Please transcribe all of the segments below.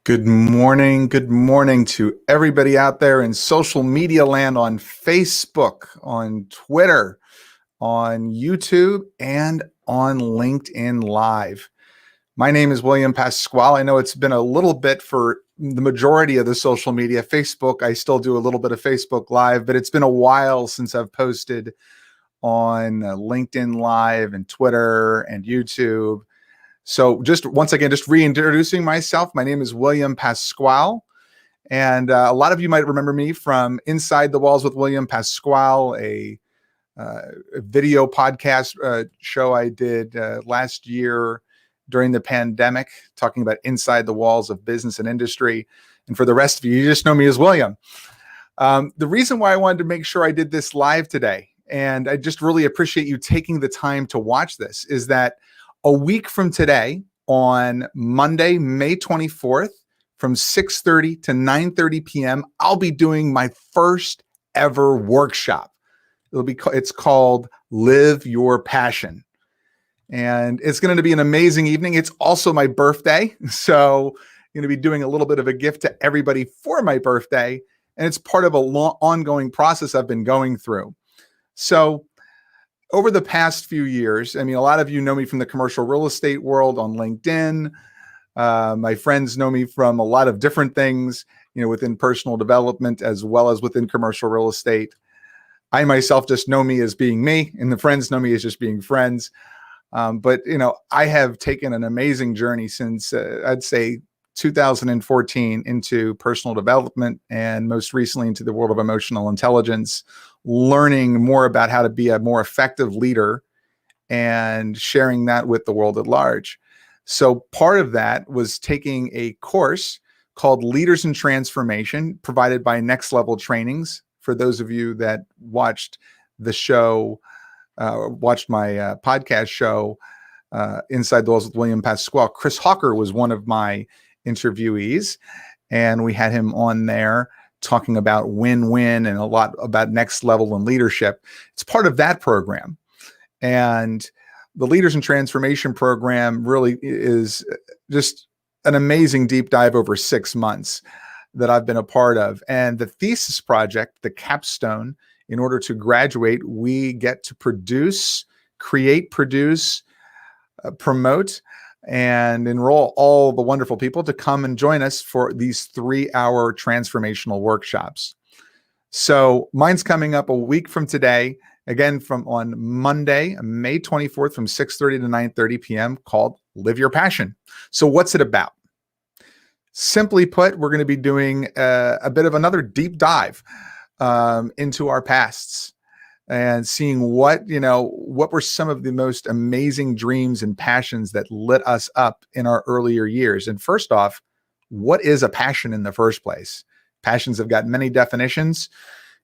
Good morning. Good morning to everybody out there in social media land on Facebook, on Twitter, on YouTube, and on LinkedIn Live. My name is William Pasquale. I know it's been a little bit for the majority of the social media. Facebook, I still do a little bit of Facebook Live, but it's been a while since I've posted on LinkedIn Live and Twitter and YouTube. So just once again, just reintroducing myself. My name is William Pasquale, and a lot of you might remember me from Inside the Walls with William Pasquale, a video podcast show I did last year during the pandemic, talking about inside the walls of business and industry. And for the rest of you, you just know me as William. The reason why I wanted to make sure I did this live today, and I just really appreciate you taking the time to watch this, is that a week from today, on Monday, May 24th, from 6:30 to 9:30 p.m., I'll be doing my first ever workshop. It's called Live Your Passion. And it's going to be an amazing evening. It's also my birthday. So I'm going to be doing a little bit of a gift to everybody for my birthday. And it's part of a long, ongoing process I've been going through. So over the past few years, I mean, a lot of you know me from the commercial real estate world on LinkedIn. My friends know me from a lot of different things, within personal development as well as within commercial real estate. I myself just know me as being me, and the friends know me as just being friends. But I have taken an amazing journey since I'd say 2014 into personal development, and most recently into the world of emotional intelligence, learning more about how to be a more effective leader and sharing that with the world at large. So part of that was taking a course called Leaders in Transformation, provided by Next Level Trainings. For those of you that watched the show, watched my podcast show, Inside the Walls with William Pasquale, Chris Hawker was one of my interviewees, and we had him on there talking about win-win and a lot about next level and leadership. It's part of that program. And the Leaders in Transformation program really is just an amazing deep dive over 6 months that I've been a part of. And the thesis project, the capstone, in order to graduate, we get to create, promote, and enroll all the wonderful people to come and join us for these 3-hour transformational workshops. So mine's coming up a week from today, again, on Monday, May 24th, from 6:30 to 9:30 p.m., called Live Your Passion. So what's it about? Simply put, we're going to be doing a bit of another deep dive into our pasts, and seeing what were some of the most amazing dreams and passions that lit us up in our earlier years. And first off, what is a passion in the first place? Passions have got many definitions.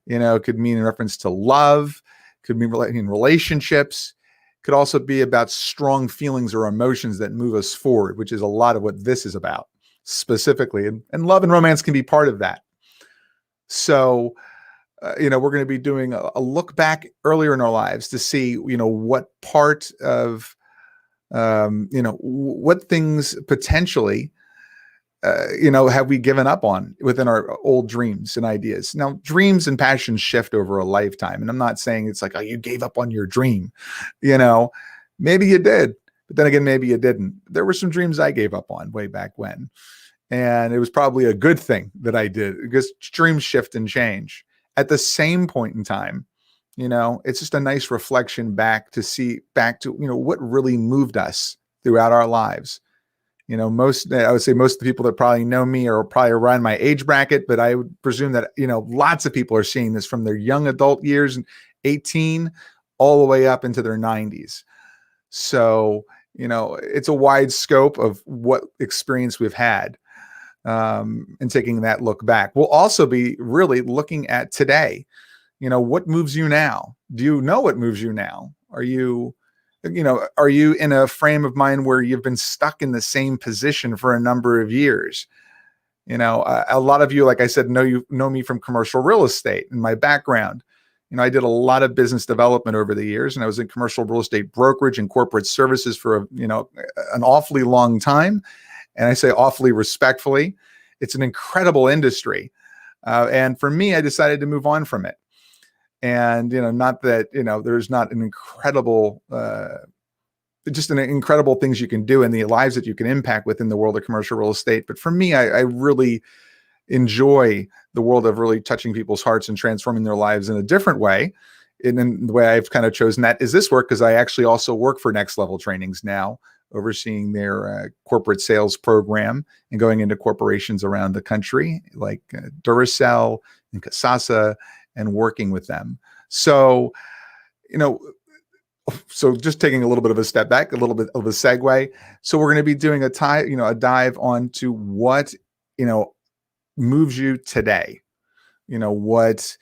It could mean in reference to love, could mean in relationships, could also be about strong feelings or emotions that move us forward, which is a lot of what this is about specifically. And love and romance can be part of that. So we're going to be doing a look back earlier in our lives to see, what part of, what things potentially, have we given up on within our old dreams and ideas. Now, dreams and passions shift over a lifetime. And I'm not saying it's like, oh, you gave up on your dream. Maybe you did, but then again, maybe you didn't. There were some dreams I gave up on way back when. And it was probably a good thing that I did, because dreams shift and change. At the same point in time, it's just a nice reflection back to what really moved us throughout our lives. I would say most of the people that probably know me are probably around my age bracket, but I would presume that, lots of people are seeing this from their young adult years, 18, all the way up into their 90s. So, it's a wide scope of what experience we've had. And taking that look back. We'll also be really looking at today. What moves you now? Do you know what moves you now? Are you in a frame of mind where you've been stuck in the same position for a number of years? A lot of you, like I said, know me from commercial real estate and my background. I did a lot of business development over the years, and I was in commercial real estate brokerage and corporate services for an awfully long time. And I say awfully respectfully. It's an incredible industry. And for me, I decided to move on from it. And, not that, there's not an incredible, just an incredible things you can do in the lives that you can impact within the world of commercial real estate. But for me, I really enjoy the world of really touching people's hearts and transforming their lives in a different way. And the way I've kind of chosen that is this work, because I actually also work for Next Level Trainings now, overseeing their corporate sales program and going into corporations around the country like Duracell and Casasa, and working with them. So, so just taking a little bit of a step back, a little bit of a segue. So we're going to be doing a dive onto what, moves you today. What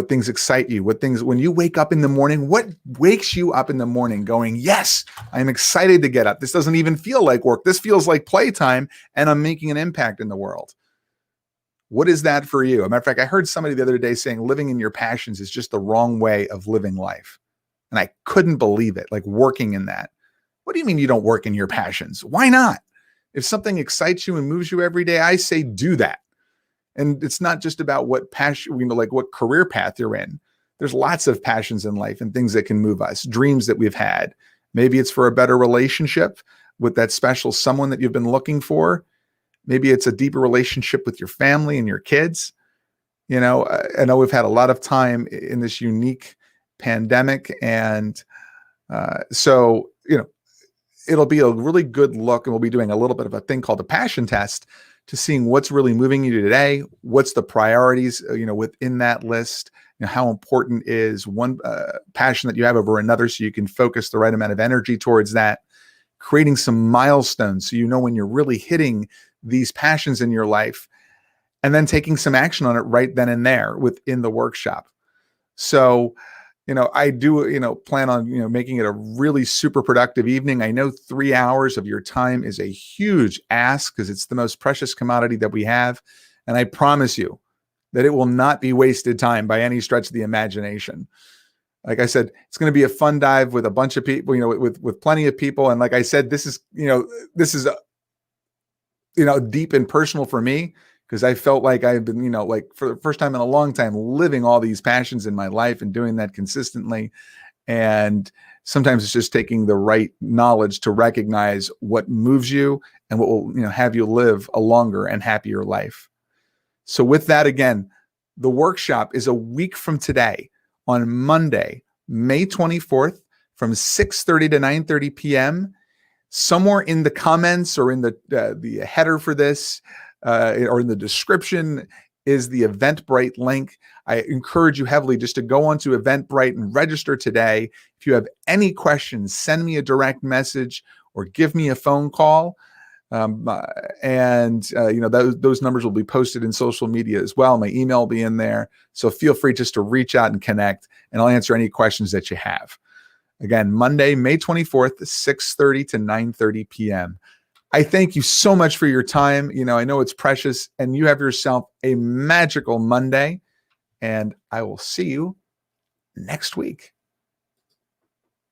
things excite you, when you wake up in the morning, what wakes you up in the morning going, yes, I'm excited to get up. This doesn't even feel like work. This feels like playtime, and I'm making an impact in the world. What is that for you? As a matter of fact, I heard somebody the other day saying living in your passions is just the wrong way of living life. And I couldn't believe it, like working in that. What do you mean you don't work in your passions? Why not? If something excites you and moves you every day, I say do that. And it's not just about what passion, like what career path you're in. There's lots of passions in life and things that can move us, dreams that we've had. Maybe it's for a better relationship with that special someone that you've been looking for. Maybe it's a deeper relationship with your family and your kids. I know we've had a lot of time in this unique pandemic. And so, it'll be a really good look. And we'll be doing a little bit of a thing called a passion test to seeing what's really moving you today. What's the priorities, within that list, how important is one passion that you have over another, so you can focus the right amount of energy towards that, creating some milestones. So, when you're really hitting these passions in your life, and then taking some action on it right then and there within the workshop. So, I do, plan on, making it a really super productive evening. I know 3 hours of your time is a huge ask, because it's the most precious commodity that we have. And I promise you that it will not be wasted time by any stretch of the imagination. Like I said, it's going to be a fun dive with a bunch of people, with plenty of people. And like I said, this is deep and personal for me, because I felt like I've been, like for the first time in a long time, living all these passions in my life and doing that consistently. And sometimes it's just taking the right knowledge to recognize what moves you and what will, have you live a longer and happier life. So with that, again, the workshop is a week from today on Monday, May 24th from 6:30 to 9:30 p.m. Somewhere in the comments or in the header for this, or in the description, is the Eventbrite link. I encourage you heavily just to go onto Eventbrite and register today. If you have any questions, send me a direct message or give me a phone call. Those numbers will be posted in social media as well. My email will be in there. So feel free just to reach out and connect, and I'll answer any questions that you have. Again, Monday, May 24th, 6:30 to 9:30 p.m. I thank you so much for your time. I know it's precious, and you have yourself a magical Monday, and I will see you next week.